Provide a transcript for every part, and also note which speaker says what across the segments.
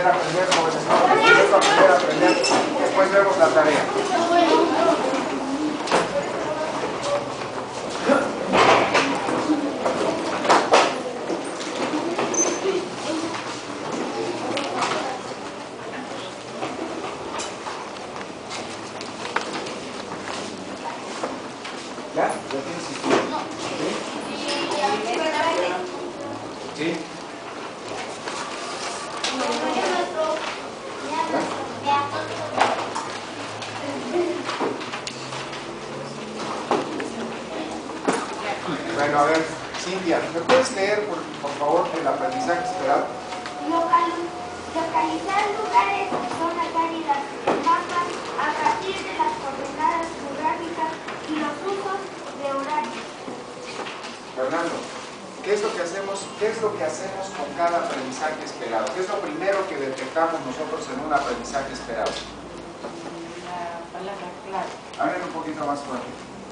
Speaker 1: aprender, jóvenes, ¿no? Aprender a aprender. Después vemos la tarea. ¿Ya? ¿Ya tienes estudio? ¿Sí? ¿Sí? Bueno, a ver, Cintia, ¿me puedes leer, por favor, el aprendizaje esperado?
Speaker 2: Localizar lugares y zonas áridas en mapas a partir de las coordenadas geográficas y los usos de horarios.
Speaker 1: Fernando, ¿qué es lo que hacemos con cada aprendizaje esperado? ¿Qué es lo primero que detectamos nosotros en un aprendizaje esperado?
Speaker 3: La palabra clave.
Speaker 1: Hablen un poquito más fuerte.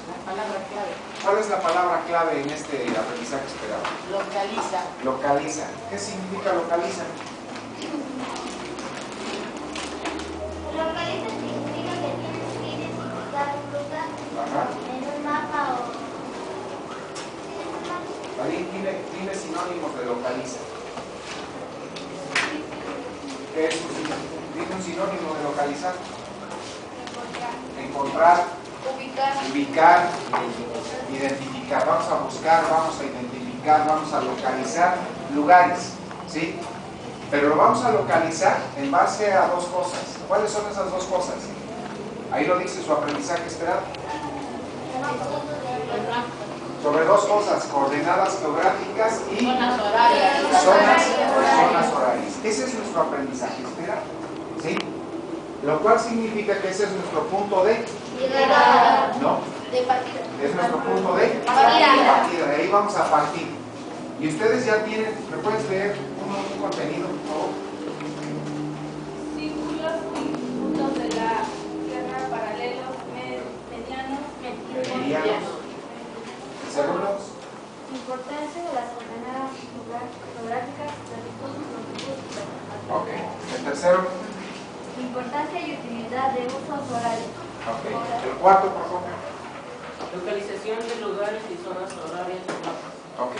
Speaker 3: La palabra clave.
Speaker 1: ¿Cuál es la palabra clave en este aprendizaje esperado?
Speaker 3: Localiza.
Speaker 1: Localiza. ¿Qué significa localiza?
Speaker 2: Localiza significa que tienes que identificar un lugar en un mapa o...
Speaker 1: Marín, dime sinónimos de localiza. ¿Qué es un sinónimo? Dime un sinónimo de localizar. Encontrar. Ubicar. Identificar. Vamos a buscar, vamos a identificar, vamos a localizar lugares. ¿Sí? Pero lo vamos a localizar en base a dos cosas. ¿Cuáles son esas dos cosas? Ahí lo dice su aprendizaje esperado. Sobre dos cosas, coordenadas geográficas y
Speaker 3: Zonas horarias.
Speaker 1: zonas horarias. Ese es nuestro aprendizaje esperado. ¿Sí? Lo cual significa que ese es nuestro punto de
Speaker 2: Llegada.
Speaker 1: ¿no?
Speaker 2: De partida.
Speaker 1: Es nuestro punto de
Speaker 2: Partida.
Speaker 1: De ahí vamos a partir. Y ustedes ya tienen, ¿me puedes leer un contenido, por favor?
Speaker 4: Círculos y puntos de la Tierra paralelos, medianos,
Speaker 1: Meridianos. ¿El segundo?
Speaker 2: Importancia de las coordenadas geográficas, latitud, longitud y latitud.
Speaker 1: Ok. ¿El tercero?
Speaker 2: Importancia y utilidad de usos horarios.
Speaker 1: Ok. ¿El cuarto, por favor?
Speaker 3: Localización de lugares y zonas horarias en mapas.
Speaker 1: Ok.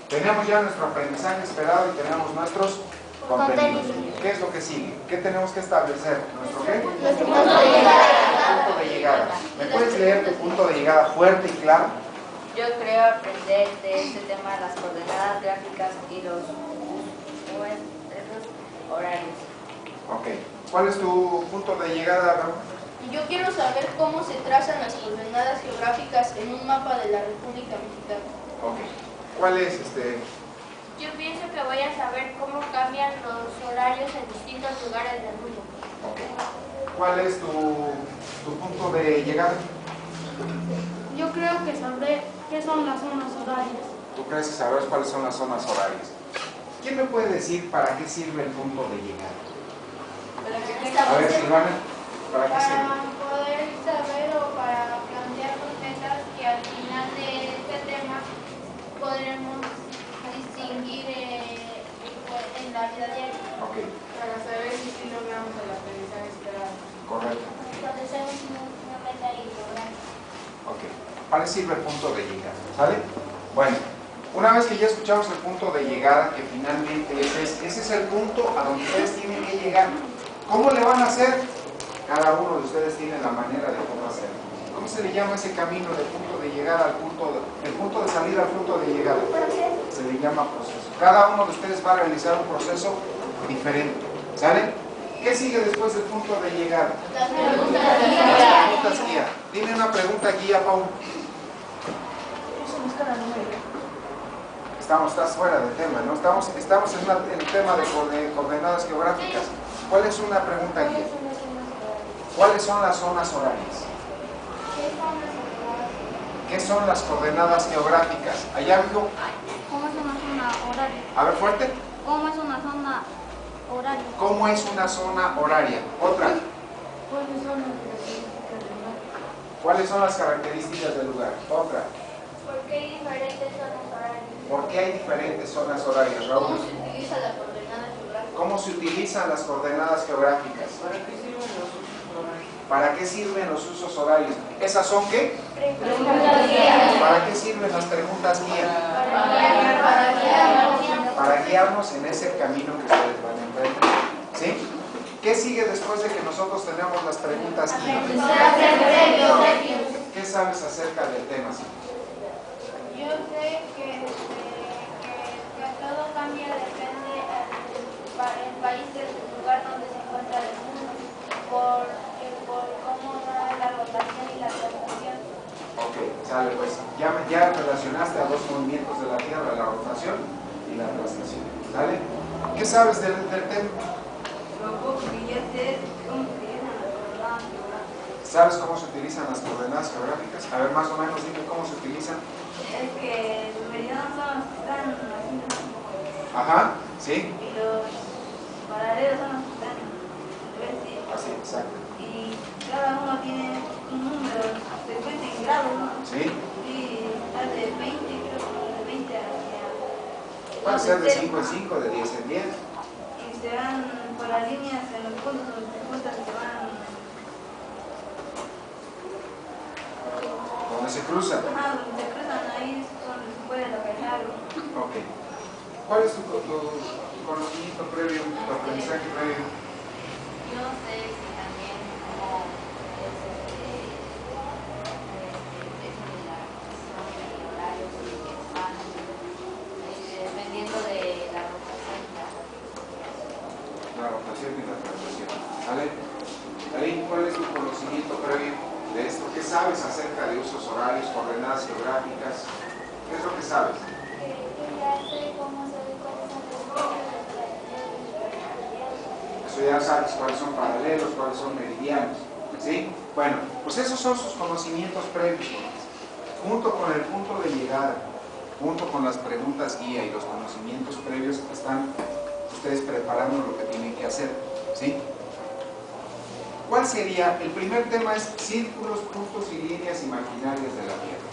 Speaker 1: Tenemos ya nuestro aprendizaje esperado y tenemos nuestros contenidos. ¿Qué es lo que sigue? ¿Qué tenemos que establecer? ¿Nuestro qué?
Speaker 2: Nuestro punto de llegada.
Speaker 1: Punto de llegada. ¿Me puedes leer tu punto de llegada fuerte y claro?
Speaker 5: Yo creo aprender de este tema las coordenadas gráficas y los horarios.
Speaker 1: Ok. ¿Cuál es tu punto de llegada, Raúl?
Speaker 4: Yo quiero saber cómo se trazan las coordenadas geográficas en un mapa de la República Mexicana.
Speaker 1: Ok. ¿Cuál es
Speaker 2: Yo pienso que voy a saber cómo cambian los horarios en distintos lugares del mundo.
Speaker 1: Ok. ¿Cuál es tu punto de llegada?
Speaker 6: Yo creo que sabré qué son las zonas horarias.
Speaker 1: ¿Tú crees que sabrás cuáles son las zonas horarias? ¿Quién me puede decir para qué sirve el punto de llegada? A ver, Silvana, ¿para qué sirve?
Speaker 2: Para poder saber o para plantear metas que al final de este tema podremos distinguir en la vida diaria.
Speaker 1: Ok,
Speaker 4: Para saber si sí logramos el aprendizaje esperado.
Speaker 1: correcto.
Speaker 2: Establecemos una meta y logramos.
Speaker 1: Ok, ¿para qué sirve el punto de llegada? ¿Sale? Bueno, una vez que ya escuchamos el punto de llegada, que finalmente ese es el punto a donde ustedes tienen que llegar. ¿Cómo le van a hacer? Cada uno de ustedes tiene la manera de cómo hacerlo. ¿Cómo se le llama ese camino de punto de llegada al el punto de salida al punto de llegada? Se le llama proceso. Cada uno de ustedes va a realizar un proceso diferente. ¿Sale? ¿Qué sigue después del punto de llegada?
Speaker 2: Las preguntas
Speaker 1: Preguntas guía. Dime una pregunta guía, Paul. Estás fuera del tema, ¿no? Estamos en el tema de coordenadas geográficas. ¿Cuál es una pregunta guía? ¿Cuáles son las zonas horarias? ¿Qué son las coordenadas geográficas? ¿Allá algo?
Speaker 6: ¿Cómo es una zona horaria?
Speaker 1: A ver, fuerte.
Speaker 6: ¿Cómo es una zona horaria?
Speaker 1: ¿Cómo es una zona horaria? Otra. ¿Cuáles son las características del lugar? Otra.
Speaker 2: ¿Por qué hay diferentes zonas horarias?
Speaker 1: ¿Por qué hay diferentes zonas horarias, Raúl?
Speaker 4: ¿Cómo se utiliza la coordenada geográfica?
Speaker 1: ¿Cómo se utilizan las coordenadas geográficas?
Speaker 3: ¿Para qué sirven los usos horarios?
Speaker 1: ¿Para qué sirven los usos horarios? ¿Esas son qué? ¿Para qué sirven las preguntas guía? Para guiarnos en ese camino que ustedes van a emprender. ¿Sí? ¿Qué sigue después de que nosotros tenemos las preguntas guía? ¿Qué sabes acerca del tema?
Speaker 2: Yo sé que todo cambia depende del país, del lugar donde se encuentra el mundo, por cómo va la rotación y la translación.
Speaker 1: Ok, sale pues. Ya relacionaste a dos movimientos de la Tierra, la rotación y la traslación. ¿Sale? ¿Qué sabes del tema?
Speaker 5: Lo poco que ya sé es cómo se utilizan las coordenadas geográficas.
Speaker 1: ¿Sabes cómo se utilizan las coordenadas geográficas? A ver, más o menos dime cómo se utilizan.
Speaker 5: Es que los meridianos son los que están haciendo
Speaker 1: Ajá, ¿sí?
Speaker 5: y los paralelos son los que están
Speaker 1: Así, exacto.
Speaker 5: y cada uno tiene un número, se cuenta en grados, ¿no?
Speaker 1: ¿Sí?
Speaker 5: Y está de 20, creo que de 20 hacia...
Speaker 1: Puede ser de 5 en 5, de 10 en 10.
Speaker 5: Y se van por las líneas en los puntos donde se encuentran, se van...
Speaker 1: Donde se cruzan.
Speaker 5: donde se cruzan, ahí es donde se puede localizar.
Speaker 1: Ok. ¿Cuál es tu conocimiento previo, tu aprendizaje previo?
Speaker 5: Yo sé si también como es eso de la rotación y horarios que van dependiendo de la rotación y la translación.
Speaker 1: La rotación y la translación. ¿Vale? Darín, ¿cuál es tu conocimiento previo de esto? ¿Qué sabes acerca de usos horarios, coordenadas geográficas? ¿Qué es lo que sabes?
Speaker 2: Ya sé cómo saber cuáles son los puntos de
Speaker 1: Eso ya sabes cuáles son paralelos, cuáles son meridianos. ¿Sí? Bueno, pues esos son sus conocimientos previos. Junto con el punto de llegada, junto con las preguntas guía y los conocimientos previos, están ustedes preparando lo que tienen que hacer. ¿Sí? ¿Cuál sería? El primer tema es círculos, puntos y líneas imaginarias de la Tierra.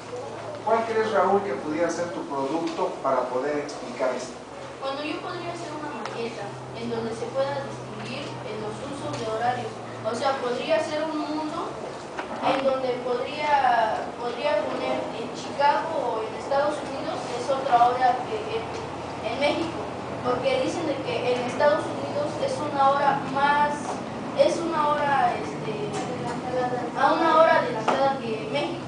Speaker 1: ¿Cuál crees, Raúl, que pudiera ser tu producto para poder explicar esto?
Speaker 4: Cuando yo podría hacer una maqueta en donde se pueda distinguir en los usos de horarios. O sea, podría ser un mundo en donde podría poner en Chicago o en Estados Unidos es otra hora que en México. Porque dicen de que en Estados Unidos es una hora más, es una hora a una hora adelantada que México.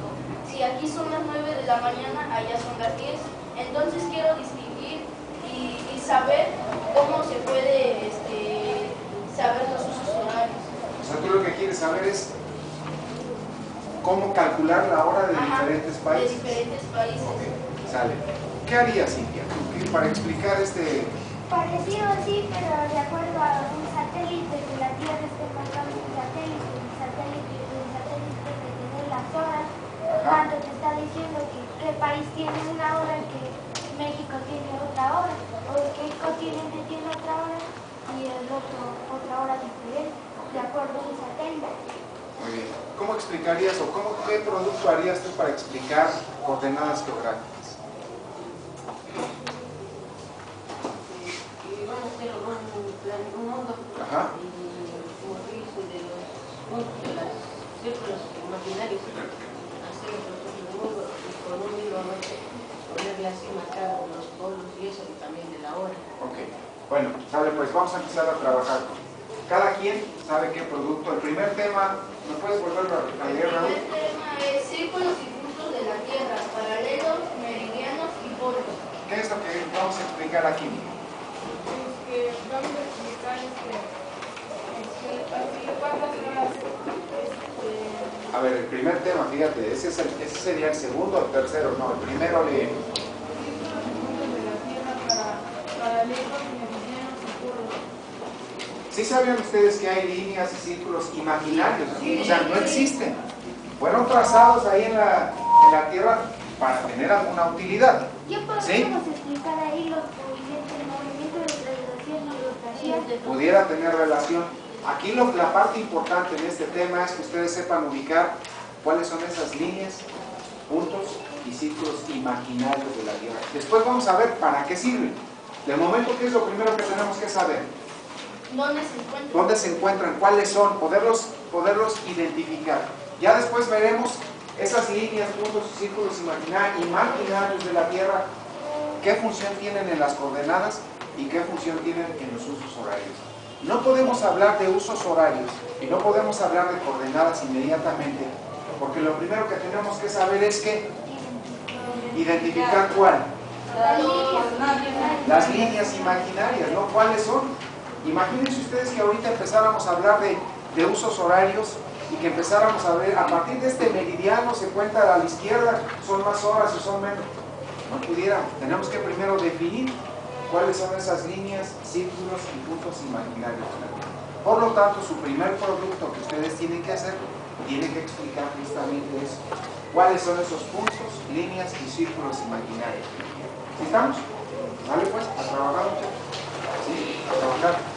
Speaker 4: Si aquí son las 9 de la mañana, allá son las 10. Entonces quiero distinguir y saber cómo se puede saber los usos horarios.
Speaker 1: O sea, tú lo que quieres saber es cómo calcular la hora de diferentes países.
Speaker 4: De diferentes países.
Speaker 1: Ok, sale. ¿Qué harías, Cintia, para explicar este?
Speaker 2: Parecido así, pero de acuerdo a un satélite que la Tierra esté marcando un satélite, el satélite que tiene las horas, cuando te está diciendo que qué país tiene una hora, que México tiene otra hora, o qué continente tiene otra hora y el otro otra hora diferente, de acuerdo a un satélite.
Speaker 1: Muy bien. ¿Cómo explicarías o qué producto harías tú para explicar coordenadas geográficas?
Speaker 3: Vamos a hacer un mundo
Speaker 1: Ajá.
Speaker 3: y como dice de los puntos de los círculos imaginarios, hacer el proceso del mundo y con un nuevamente ponerle así marcado los polos y eso y también de la hora.
Speaker 1: Ok. Bueno, sale pues, vamos a empezar a trabajar. Cada quien sabe qué producto. El primer tema, ¿me puedes volver a leer, Raúl?
Speaker 4: El primer tema es círculos y puntos de la Tierra, paralelos, meridianos y polos.
Speaker 1: ¿Qué es lo que vamos a explicar aquí?
Speaker 6: Que vamos a explicar cuántas horas
Speaker 1: A ver, el primer tema, fíjate, ese sería el segundo o el tercero, no, el primero lee.
Speaker 6: puntos de la Tierra para paralelos, meridianos y polos.
Speaker 1: ¿Sí sabían ustedes que hay líneas y círculos imaginarios? O sea, no existen. Fueron trazados ahí en la Tierra para tener alguna utilidad.
Speaker 2: ¿Qué podemos explicar ahí los movimientos de traslación y rotación?
Speaker 1: Pudiera tener relación. Aquí la parte importante en este tema es que ustedes sepan ubicar cuáles son esas líneas, puntos y círculos imaginarios de la Tierra. Después vamos a ver para qué sirven. De momento, ¿qué es lo primero que tenemos que saber?
Speaker 4: ¿Dónde se encuentra?
Speaker 1: ¿Dónde se encuentran? ¿Cuáles son? Poderlos identificar. Ya después veremos esas líneas, puntos y círculos imaginarios de la Tierra, qué función tienen en las coordenadas y qué función tienen en los usos horarios. No podemos hablar de usos horarios y no podemos hablar de coordenadas inmediatamente, porque lo primero que tenemos que saber es que identificar cuál. Las líneas imaginarias, ¿no? ¿Cuáles son? Imagínense ustedes que ahorita empezáramos a hablar de usos horarios y que empezáramos a ver, a partir de este meridiano se cuenta a la izquierda, son más horas o son menos. No pudiéramos, tenemos que primero definir cuáles son esas líneas, círculos y puntos imaginarios. Por lo tanto, su primer producto que ustedes tienen que hacer, tiene que explicar justamente eso. ¿Cuáles son esos puntos, líneas y círculos imaginarios? ¿Sí estamos? Vale pues, a trabajar muchachos. Sí, a trabajar.